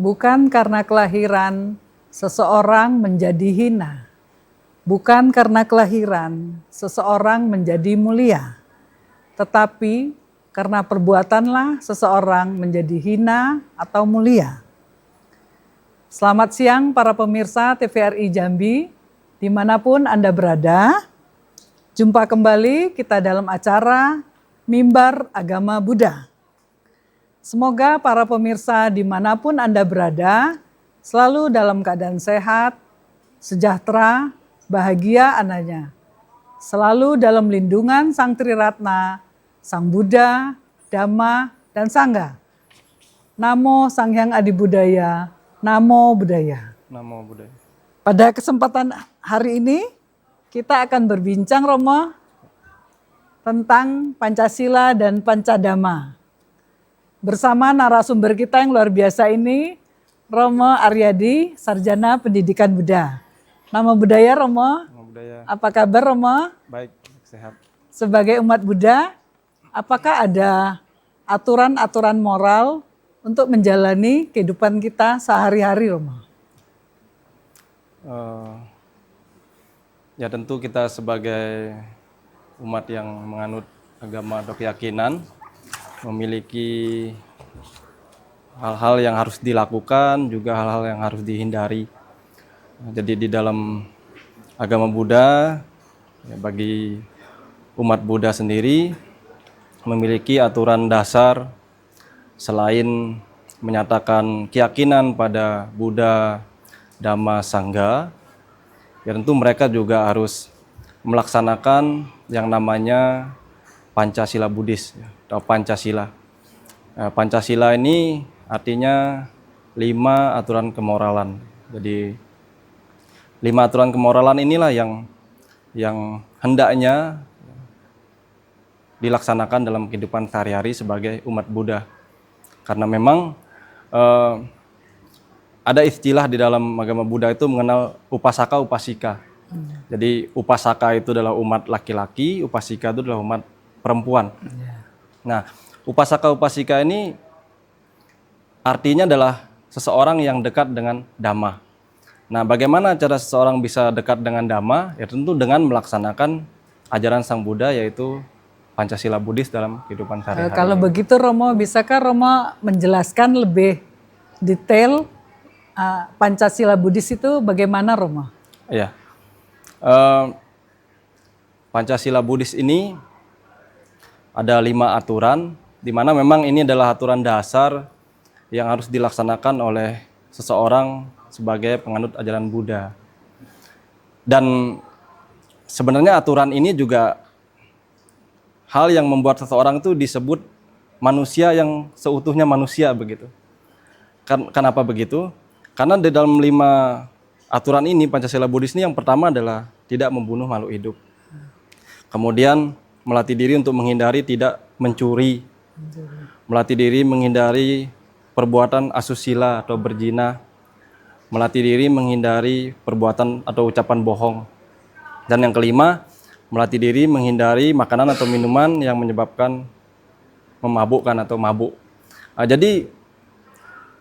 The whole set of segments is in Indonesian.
Bukan karena kelahiran seseorang menjadi hina. Bukan karena kelahiran seseorang menjadi mulia. Tetapi karena perbuatanlah seseorang menjadi hina atau mulia. Selamat siang para pemirsa TVRI Jambi, dimanapun Anda berada. Jumpa kembali kita dalam acara Mimbar Agama Buddha. Semoga para pemirsa dimanapun Anda berada, selalu dalam keadaan sehat, sejahtera, bahagia anaknya. Selalu dalam lindungan Sang Triratna, Sang Buddha, Dhamma, dan Sangha. Namo Sang Hyang Adi Budaya, Namo Buddhaya. Namo Buddhaya. Pada kesempatan hari ini, kita akan berbincang Romo tentang Pancasila dan Pancadhamma. Bersama narasumber kita yang luar biasa ini, Romo Aryadi, Sarjana Pendidikan Buddha. Nama budaya Romo? Namo Buddhaya. Apa kabar Romo? Baik, sehat. Sebagai umat Buddha, apakah ada aturan-aturan moral untuk menjalani kehidupan kita sehari-hari Romo? Ya tentu kita sebagai umat yang menganut agama atau keyakinan memiliki hal-hal yang harus dilakukan, juga hal-hal yang harus dihindari. Jadi di dalam agama Buddha, ya bagi umat Buddha sendiri memiliki aturan dasar selain menyatakan keyakinan pada Buddha, Dhamma, Sangha, ya tentu mereka juga harus melaksanakan yang namanya Pancasila Buddhis atau Pancasila. Pancasila ini artinya 5 aturan kemoralan. Jadi 5 aturan kemoralan inilah yang hendaknya dilaksanakan dalam kehidupan sehari-hari sebagai umat Buddha. Karena memang ada istilah di dalam agama Buddha itu mengenal upasaka, upasika. Jadi upasaka itu adalah umat laki-laki, upasika itu adalah umat perempuan. Nah, upasaka upasika ini artinya adalah seseorang yang dekat dengan Dhamma. Nah, bagaimana cara seseorang bisa dekat dengan Dhamma? Ya tentu dengan melaksanakan ajaran Sang Buddha, yaitu Pancasila Buddhis dalam kehidupan sehari-hari. Kalau begitu Romo, bisakah Romo menjelaskan lebih detail Pancasila Buddhis itu bagaimana Romo? Iya. Pancasila Buddhis ini ada 5 aturan, di mana memang ini adalah aturan dasar yang harus dilaksanakan oleh seseorang sebagai penganut ajaran Buddha. Dan sebenarnya aturan ini juga hal yang membuat seseorang itu disebut manusia yang seutuhnya manusia begitu. Kenapa begitu? Karena di dalam 5 aturan ini, Pancasila Buddhis ini yang pertama adalah tidak membunuh makhluk hidup. Kemudian melatih diri untuk menghindari tidak mencuri. Melatih diri menghindari perbuatan asusila atau berzina. Melatih diri menghindari perbuatan atau ucapan bohong. Dan yang kelima, melatih diri menghindari makanan atau minuman yang menyebabkan memabukkan atau mabuk. Jadi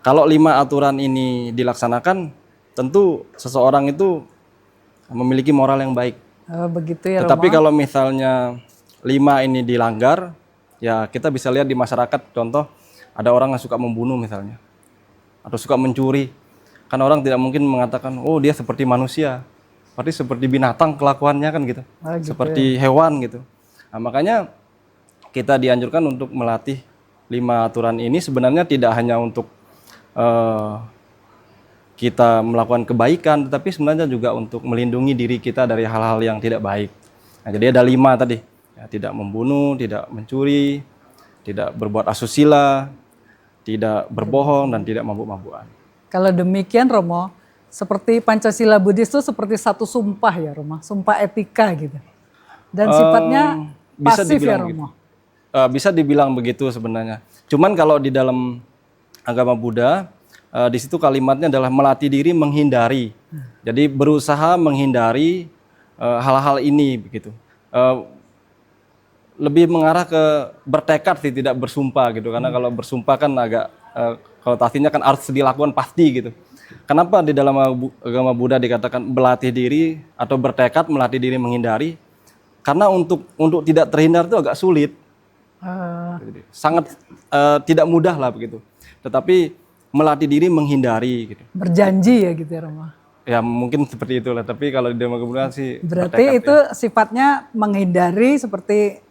kalau 5 aturan ini dilaksanakan, tentu seseorang itu memiliki moral yang baik. Begitu ya, Tetapi Romo? kalau misalnya 5 ini dilanggar, ya kita bisa lihat di masyarakat, contoh ada orang yang suka membunuh misalnya, atau suka mencuri. Kan orang tidak mungkin mengatakan, oh dia seperti manusia, berarti seperti binatang kelakuannya kan gitu, Gitu seperti hewan gitu. Nah, makanya kita dianjurkan untuk melatih 5 aturan ini sebenarnya tidak hanya untuk kita melakukan kebaikan, tetapi sebenarnya juga untuk melindungi diri kita dari hal-hal yang tidak baik. Nah, jadi ada 5 tadi, ya, tidak membunuh, tidak mencuri, tidak berbuat asusila, tidak berbohong, dan tidak mabuk-mabukan. Kalau demikian Romo, seperti Pancasila Buddhis itu seperti satu sumpah ya Romo, sumpah etika gitu. Dan sifatnya bisa pasif ya dibilang Romo. bisa dibilang begitu sebenarnya. Cuman kalau di dalam agama Buddha, di situ kalimatnya adalah melatih diri menghindari. Jadi berusaha menghindari hal-hal ini begitu. Lebih mengarah ke bertekad sih, tidak bersumpah gitu. Karena kalau bersumpah kan agak konotasinya kan harus dilakukan pasti gitu. Kenapa di dalam agama Buddha dikatakan berlatih diri atau bertekad melatih diri menghindari? Karena untuk tidak terhindar itu agak sulit, sangat tidak mudah lah begitu. Tetapi melatih diri menghindari gitu. Berjanji ya gitu ya Romo. Ya mungkin seperti itulah. Tapi kalau di dalam agama Buddha sih Berarti itu ya. sifatnya menghindari seperti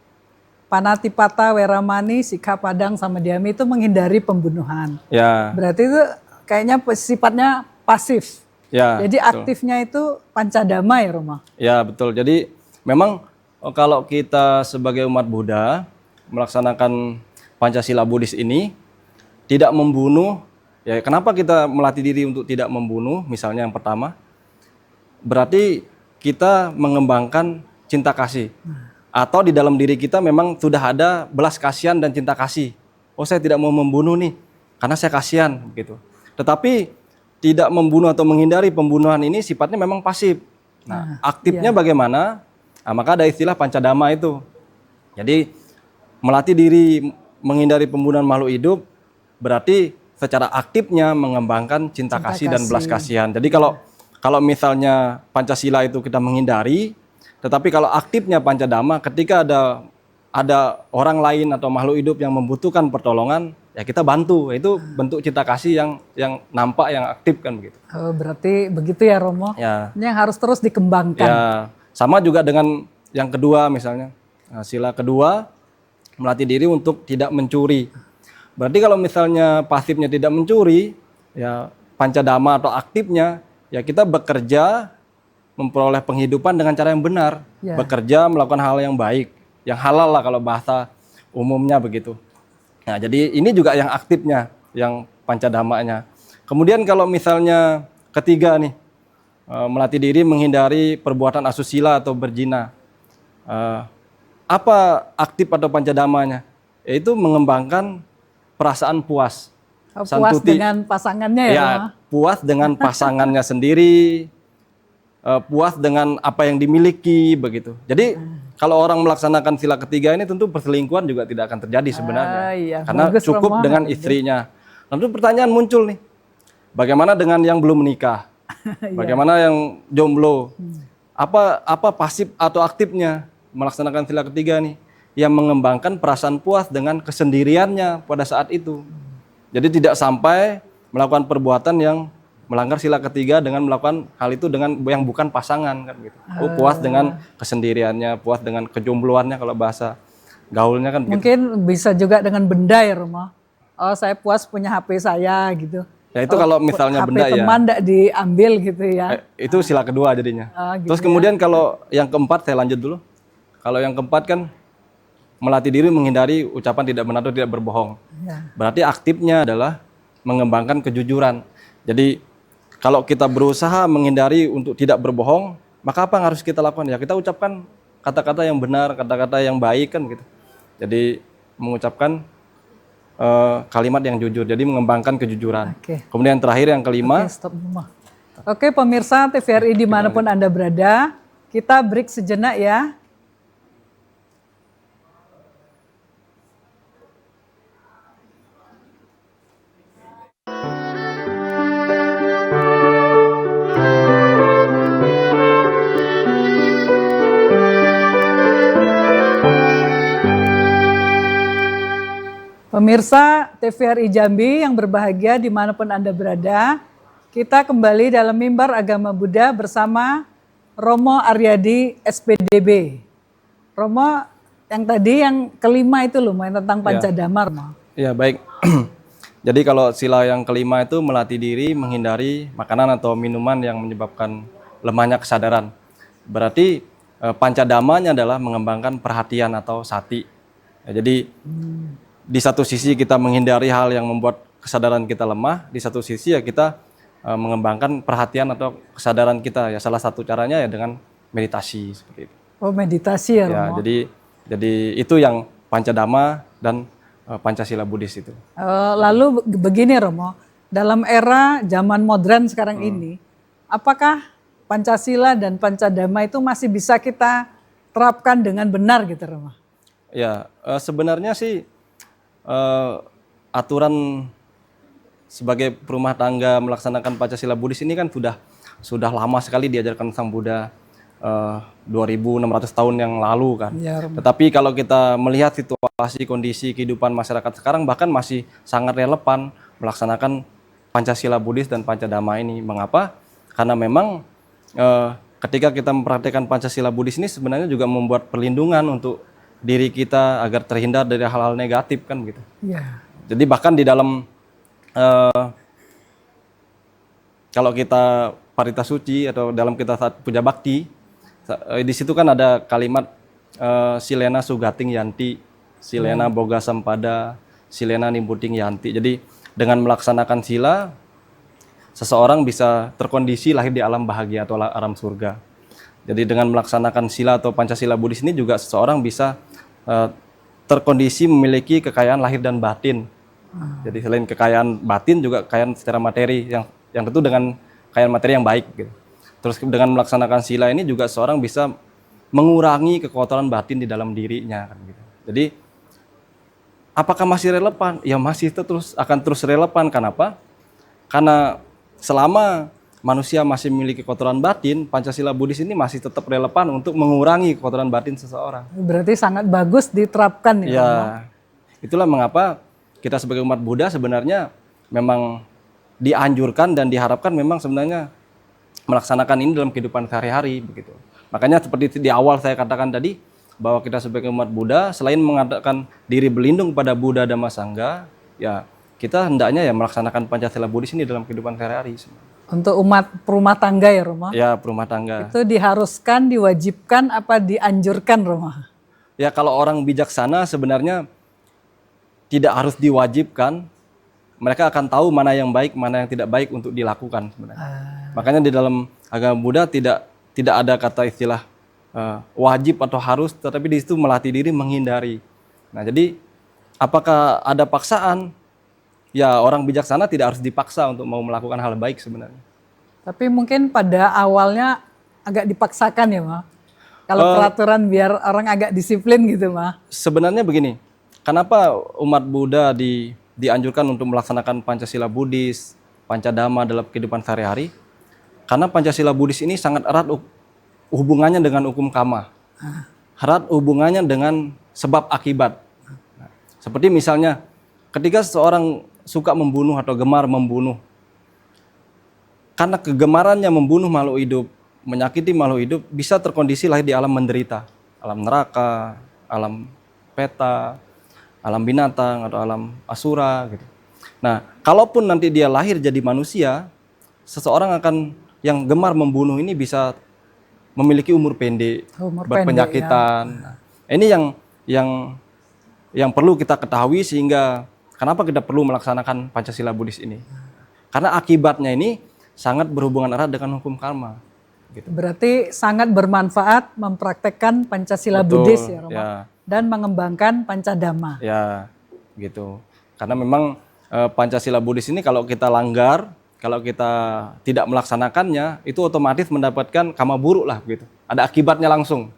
Panatipata, Weramani, Sikapadang sama Dhyami itu menghindari pembunuhan. Ya. Berarti itu kayaknya sifatnya pasif. Ya. Jadi betul. aktifnya itu pancadama ya Roma. Ya betul. Jadi memang kalau kita sebagai umat Buddha melaksanakan Pancasila Buddhis ini tidak membunuh. Ya, kenapa kita melatih diri untuk tidak membunuh? Misalnya yang pertama, berarti kita mengembangkan cinta kasih. Atau di dalam diri kita memang sudah ada belas kasihan dan cinta kasih. Oh, saya tidak mau membunuh nih, karena saya kasihan gitu. Tetapi tidak membunuh atau menghindari pembunuhan ini sifatnya memang pasif. Nah, aktifnya bagaimana? Nah, maka ada istilah pancadama itu. Jadi melatih diri menghindari pembunuhan makhluk hidup berarti secara aktifnya mengembangkan cinta kasih dan belas kasihan. Jadi kalau misalnya Pancasila itu kita menghindari, tetapi kalau aktifnya Pancadama ketika ada orang lain atau makhluk hidup yang membutuhkan pertolongan, ya kita bantu. Itu bentuk cinta kasih yang nampak, yang aktif kan begitu. Oh, berarti begitu ya Romo. Ya. Ini yang harus terus dikembangkan. Ya, sama juga dengan yang kedua misalnya. Nah, sila kedua melatih diri untuk tidak mencuri. Berarti kalau misalnya pasifnya tidak mencuri, ya Pancadama atau aktifnya, ya kita bekerja memperoleh penghidupan dengan cara yang benar, bekerja melakukan hal yang baik, yang halal lah kalau bahasa umumnya begitu. Nah, jadi ini juga yang aktifnya, yang Pancadamanya. Kemudian kalau misalnya ketiga nih, melatih diri menghindari perbuatan asusila atau berzina. Apa aktif atau Pancadamanya? Yaitu mengembangkan perasaan puas. Puas dengan pasangannya ya? Ya, puas dengan pasangannya sendiri, puas dengan apa yang dimiliki begitu. Jadi kalau orang melaksanakan sila ketiga ini tentu perselingkuhan juga tidak akan terjadi sebenarnya. Iya. Karena Bagus, cukup Romo. dengan istrinya. Lalu pertanyaan muncul nih, bagaimana dengan yang belum menikah? Bagaimana yang jomblo? Apa pasif atau aktifnya melaksanakan sila ketiga nih? Yang mengembangkan perasaan puas dengan kesendiriannya pada saat itu. Jadi tidak sampai melakukan perbuatan yang melanggar sila ketiga dengan melakukan hal itu dengan yang bukan pasangan kan gitu. Puas dengan kesendiriannya, puas dengan kejombloannya kalau bahasa gaulnya kan begitu. Mungkin bisa juga dengan benda ya Romo. Oh, saya puas punya HP saya gitu. Ya itu kalau misalnya HP benda ya. teman enggak diambil gitu ya. Itu sila kedua jadinya. Gitu Terus kemudian kalau yang keempat saya lanjut dulu. Kalau yang keempat kan melatih diri menghindari ucapan tidak benar atau tidak berbohong. Ya. Berarti aktifnya adalah mengembangkan kejujuran. Jadi kalau kita berusaha menghindari untuk tidak berbohong, maka apa yang harus kita lakukan? Ya kita ucapkan kata-kata yang benar, kata-kata yang baik kan gitu. Jadi mengucapkan kalimat yang jujur. Jadi mengembangkan kejujuran. Kemudian yang terakhir yang kelima. Oke, pemirsa TVRI dimanapun Anda berada, kita break sejenak ya. Pemirsa TVRI Jambi yang berbahagia dimanapun Anda berada, kita kembali dalam mimbar agama Buddha bersama Romo Aryadi SPDB. Romo, yang tadi yang kelima itu loh, main tentang Pancadama. Ya baik, jadi kalau sila yang kelima itu melatih diri menghindari makanan atau minuman yang menyebabkan lemahnya kesadaran. Berarti Pancadamanya adalah mengembangkan perhatian atau sati. Ya, jadi di satu sisi kita menghindari hal yang membuat kesadaran kita lemah, di satu sisi ya kita mengembangkan perhatian atau kesadaran kita. Ya salah satu caranya ya dengan meditasi seperti itu. Oh, meditasi ya, Romo. Ya, jadi itu yang Pancadama dan Pancasila Buddhis itu. Lalu begini Romo, dalam era zaman modern sekarang ini, apakah Pancasila dan Pancadama itu masih bisa kita terapkan dengan benar gitu Romo? Ya, sebenarnya sih aturan sebagai perumah tangga melaksanakan Pancasila Buddhis ini kan sudah lama sekali diajarkan Sang Buddha 2600 tahun yang lalu kan. Ya, Romo. Tetapi kalau kita melihat situasi kondisi kehidupan masyarakat sekarang bahkan masih sangat relevan melaksanakan Pancasila Buddhis dan Pancadhamma ini. Mengapa? Karena memang ketika kita mempraktikkan Pancasila Buddhis ini sebenarnya juga membuat perlindungan untuk diri kita agar terhindar dari hal-hal negatif kan gitu. Ya. Jadi bahkan di dalam kalau kita Parita Suci atau dalam kita saat puja bakti, di situ kan ada kalimat Silena Sugating Yanti, Silena Boga Sampada, Silena Nimbuting Yanti. Jadi dengan melaksanakan sila, seseorang bisa terkondisi lahir di alam bahagia atau alam surga. Jadi dengan melaksanakan sila atau Pancasila Buddhis ini juga seseorang bisa terkondisi memiliki kekayaan lahir dan batin. Jadi selain kekayaan batin juga kekayaan secara materi yang tentu dengan kekayaan materi yang baik gitu. Terus dengan melaksanakan sila ini juga seorang bisa mengurangi kekotoran batin di dalam dirinya kan gitu. Jadi apakah masih relevan? Ya masih akan terus relevan. Kenapa? Karena selama manusia masih memiliki kotoran batin, Pancasila Buddhis ini masih tetap relevan untuk mengurangi kotoran batin seseorang. Berarti sangat bagus diterapkan ya. Ya, itulah mengapa kita sebagai umat Buddha sebenarnya memang dianjurkan dan diharapkan memang sebenarnya melaksanakan ini dalam kehidupan sehari-hari begitu. Makanya seperti di awal saya katakan tadi bahwa kita sebagai umat Buddha selain mengatakan diri berlindung pada Buddha Dhamma Sangha, ya kita hendaknya ya melaksanakan Pancasila Buddhis ini dalam kehidupan sehari-hari. Untuk umat perumah tangga ya, Romo? Ya, perumah tangga. Itu diharuskan, diwajibkan, apa dianjurkan, Romo? Ya, kalau orang bijaksana sebenarnya tidak harus diwajibkan. Mereka akan tahu mana yang baik, mana yang tidak baik untuk dilakukan sebenarnya. Makanya di dalam agama Buddha tidak ada kata istilah wajib atau harus, tetapi di situ melatih diri menghindari. Nah, jadi apakah ada paksaan? Ya, orang bijaksana tidak harus dipaksa untuk mau melakukan hal baik sebenarnya. Tapi mungkin pada awalnya agak dipaksakan ya, Ma? Kalau peraturan biar orang agak disiplin gitu, Ma? Sebenarnya begini, kenapa umat Buddha dianjurkan untuk melaksanakan Pancasila Buddhis, Pancadhamma dalam kehidupan sehari-hari? Karena Pancasila Buddhis ini sangat erat hubungannya dengan hukum karma. Erat hubungannya dengan sebab akibat. Nah, seperti misalnya, ketika seseorang suka membunuh atau gemar membunuh, karena kegemarannya membunuh makhluk hidup, menyakiti makhluk hidup, bisa terkondisi lahir di alam menderita, alam neraka, alam peta, alam binatang atau alam asura gitu. Nah, kalaupun nanti dia lahir jadi manusia, seseorang yang gemar membunuh ini bisa memiliki umur pendek, berpenyakitan. Ya. Nah, ini yang perlu kita ketahui sehingga kenapa kita perlu melaksanakan Pancasila Buddhis ini? Karena akibatnya ini sangat berhubungan erat dengan hukum karma. Gitu. Berarti sangat bermanfaat mempraktekkan Pancasila Buddhis ya, Romo? Ya. Dan mengembangkan Pancadhamma. Ya, gitu. Karena memang Pancasila Buddhis ini kalau kita langgar, kalau kita tidak melaksanakannya, itu otomatis mendapatkan karma buruk lah, gitu. Ada akibatnya langsung,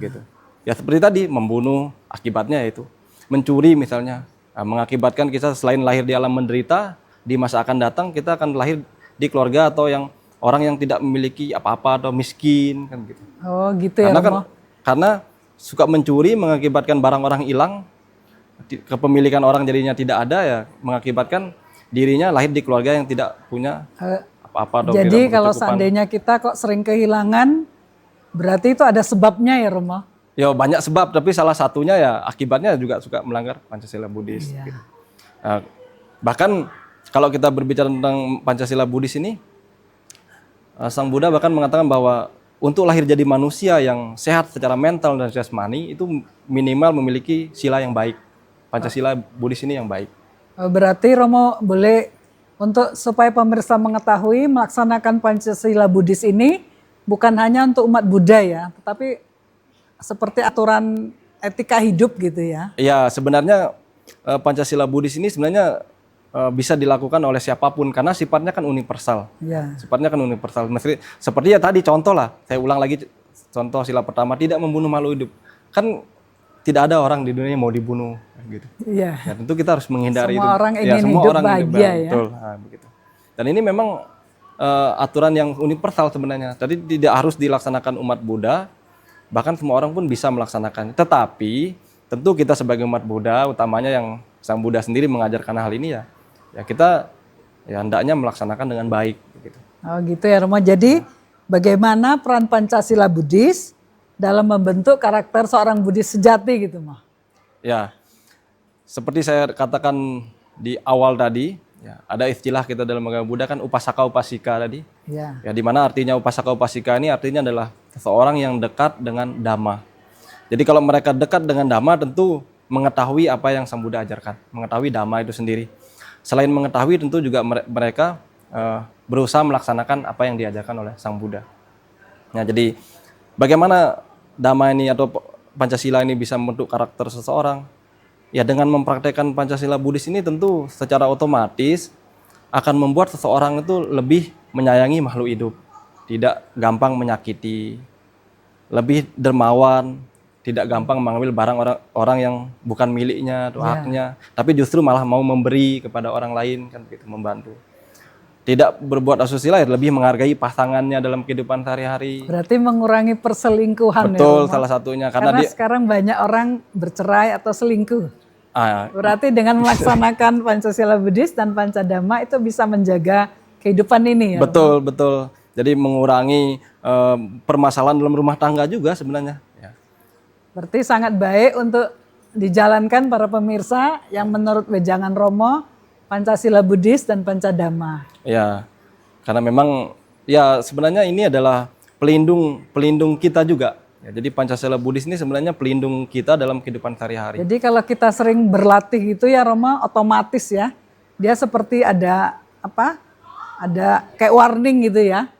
gitu. Ya seperti tadi membunuh, akibatnya itu mencuri misalnya. Mengakibatkan kita selain lahir di alam menderita, di masa akan datang kita akan lahir di keluarga atau orang yang tidak memiliki apa-apa atau miskin kan gitu. Oh gitu ya, Romo. Karena suka mencuri mengakibatkan barang orang hilang, kepemilikan orang jadinya tidak ada, ya mengakibatkan dirinya lahir di keluarga yang tidak punya apa-apa. Jadi kalau seandainya kita kok sering kehilangan, berarti itu ada sebabnya ya, Romo? Ya banyak sebab, tapi salah satunya ya akibatnya juga suka melanggar Pancasila Buddhis. Iya. Gitu. Nah, bahkan kalau kita berbicara tentang Pancasila Buddhis ini, Sang Buddha bahkan mengatakan bahwa untuk lahir jadi manusia yang sehat secara mental dan jasmani itu minimal memiliki sila yang baik. Pancasila Buddhis ini yang baik. Berarti Romo boleh untuk supaya pemirsa mengetahui melaksanakan Pancasila Buddhis ini bukan hanya untuk umat Buddha ya, tetapi seperti aturan etika hidup gitu ya? Iya, sebenarnya Pancasila Buddhis ini sebenarnya bisa dilakukan oleh siapapun karena sifatnya kan universal. Ya. Sifatnya kan universal. Seperti ya tadi contoh lah, saya ulang lagi contoh sila pertama, tidak membunuh makhluk hidup. Kan tidak ada orang di dunia yang mau dibunuh gitu. Iya. Ya, tentu kita harus menghindari Semua itu. orang Ya, ingin semua hidup orang ingin bahagia, ya. betul. Nah, begitu. Dan ini memang aturan yang universal sebenarnya. Tadi tidak harus dilaksanakan umat Buddha, bahkan semua orang pun bisa melaksanakan. Tetapi tentu kita sebagai umat Buddha, utamanya yang Sang Buddha sendiri mengajarkan hal ini ya kita ya hendaknya melaksanakan dengan baik. Gitu. Oh gitu ya Romo. Jadi bagaimana peran Pancasila Buddhis dalam membentuk karakter seorang Buddhis sejati gitu mah? Ya, seperti saya katakan di awal tadi, ya, ada istilah kita dalam agama Buddha kan upasaka upasika tadi. Ya. Ya, di mana artinya upasaka upasika ini artinya adalah seseorang yang dekat dengan Dhamma. Jadi kalau mereka dekat dengan Dhamma tentu mengetahui apa yang Sang Buddha ajarkan, mengetahui Dhamma itu sendiri. Selain mengetahui tentu juga mereka berusaha melaksanakan apa yang diajarkan oleh Sang Buddha. Nah, jadi bagaimana Dhamma ini atau Pancasila ini bisa membentuk karakter seseorang? Ya dengan mempraktekkan Pancasila Buddhis ini tentu secara otomatis akan membuat seseorang itu lebih menyayangi makhluk hidup, tidak gampang menyakiti, lebih dermawan, tidak gampang mengambil barang orang yang bukan miliknya atau haknya, tapi justru malah mau memberi kepada orang lain kan begitu, membantu. Tidak berbuat asusila, lebih menghargai pasangannya dalam kehidupan sehari-hari. Berarti mengurangi perselingkuhan. Betul, ya, salah satunya karena sekarang banyak orang bercerai atau selingkuh. Berarti dengan melaksanakan Pancasila Buddhis dan Pancadhamma itu bisa menjaga kehidupan ini ya. Betul, betul. Jadi mengurangi permasalahan dalam rumah tangga juga sebenarnya. Ya. Berarti sangat baik untuk dijalankan para pemirsa yang menurut Wejangan Romo, Pancasila Buddhis dan Pancadhamma. Ya, karena memang ya sebenarnya ini adalah pelindung kita juga. Ya, jadi Pancasila Buddhis ini sebenarnya pelindung kita dalam kehidupan sehari-hari. Jadi kalau kita sering berlatih gitu ya Romo, otomatis ya, dia seperti ada apa? Ada kayak warning gitu ya.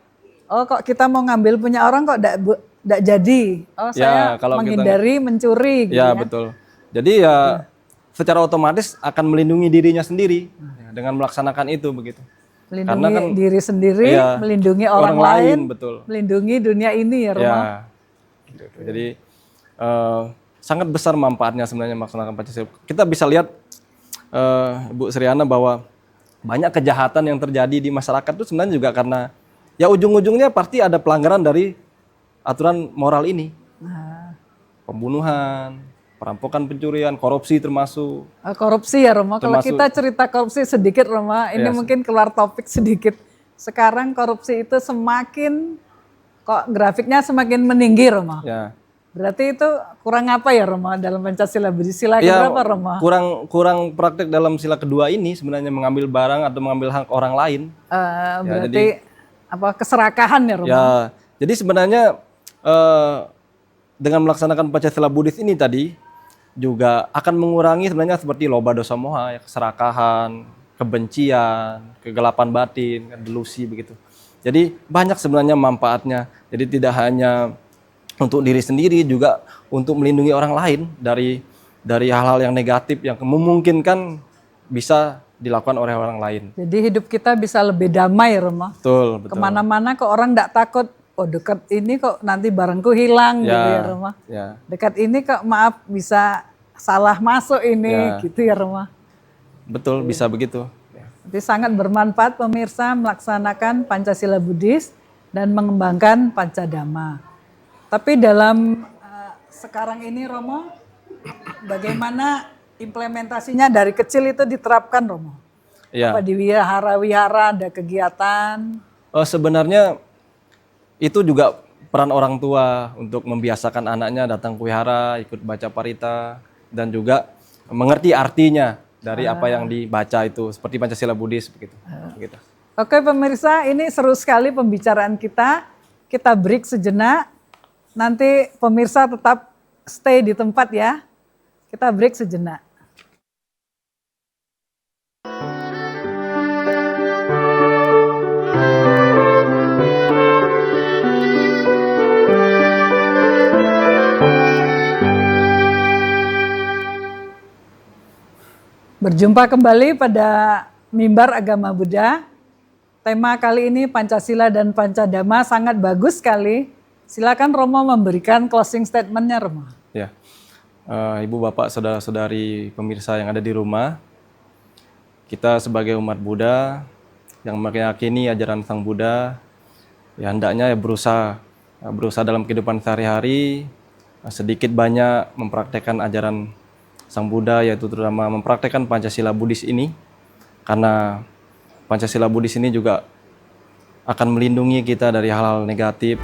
Oh kok kita mau ngambil punya orang kok tidak jadi. Oh saya kalau menghindari mencuri. Gitu ya betul. Jadi ya secara otomatis akan melindungi dirinya sendiri dengan melaksanakan itu begitu. Melindungi karena kan, diri sendiri, melindungi orang lain, betul. Melindungi dunia ini ya Romo. Ya, gitu. Jadi sangat besar manfaatnya sebenarnya melaksanakan Pancasila. Kita bisa lihat Bu Sriana bahwa banyak kejahatan yang terjadi di masyarakat itu sebenarnya juga karena ya ujung-ujungnya pasti ada pelanggaran dari aturan moral ini. Pembunuhan, perampokan, pencurian, korupsi termasuk. Korupsi ya Romo. Kalau kita cerita korupsi sedikit Romo, ini mungkin keluar topik sedikit. Sekarang korupsi itu semakin kok grafiknya semakin meninggi Romo. Ya. Berarti itu kurang apa ya Romo dalam Pancasila Buddhis? Sila keberapa Romo? Kurang praktek dalam sila kedua ini sebenarnya mengambil barang atau mengambil hak orang lain. Berarti apa keserakahan ya Romo? Ya, jadi sebenarnya dengan melaksanakan Pancasila Buddhis ini tadi juga akan mengurangi sebenarnya seperti loba dosa moha, ya, keserakahan, kebencian, kegelapan batin, delusi begitu. Jadi banyak sebenarnya manfaatnya. Jadi tidak hanya untuk diri sendiri, juga untuk melindungi orang lain dari hal-hal yang negatif yang memungkinkan bisa dilakukan oleh orang lain. Jadi hidup kita bisa lebih damai Romo. Betul. Kemana-mana kok orang tidak takut, oh dekat ini kok nanti barangku hilang gitu ya Romo. Ya. Dekat ini kok maaf bisa salah masuk ini gitu ya Romo. Betul, bisa begitu. Jadi sangat bermanfaat pemirsa melaksanakan Pancasila Buddhis dan mengembangkan Pancadhamma. Tapi dalam sekarang ini Romo, bagaimana implementasinya dari kecil itu diterapkan Romo? Ya. Apa di wihara-wihara ada kegiatan? Sebenarnya itu juga peran orang tua untuk membiasakan anaknya datang ke wihara, ikut baca parita, dan juga mengerti artinya dari apa yang dibaca itu, seperti Pancasila Buddhis begitu. Oke pemirsa, ini seru sekali pembicaraan kita. Kita break sejenak. Nanti pemirsa tetap stay di tempat ya. Kita break sejenak. Berjumpa kembali pada Mimbar Agama Buddha. Tema kali ini Pancasila dan Pancadhamma sangat bagus sekali. Silakan Romo memberikan closing statement-nya Romo. Ya, Ibu, bapak, saudara-saudari pemirsa yang ada di rumah. Kita sebagai umat Buddha yang meyakini ajaran Sang Buddha, ya hendaknya berusaha dalam kehidupan sehari-hari, sedikit banyak mempraktekkan ajaran Sang Buddha, yaitu terutama mempraktekkan Pancasila Buddhis ini, karena Pancasila Buddhis ini juga akan melindungi kita dari hal-hal negatif.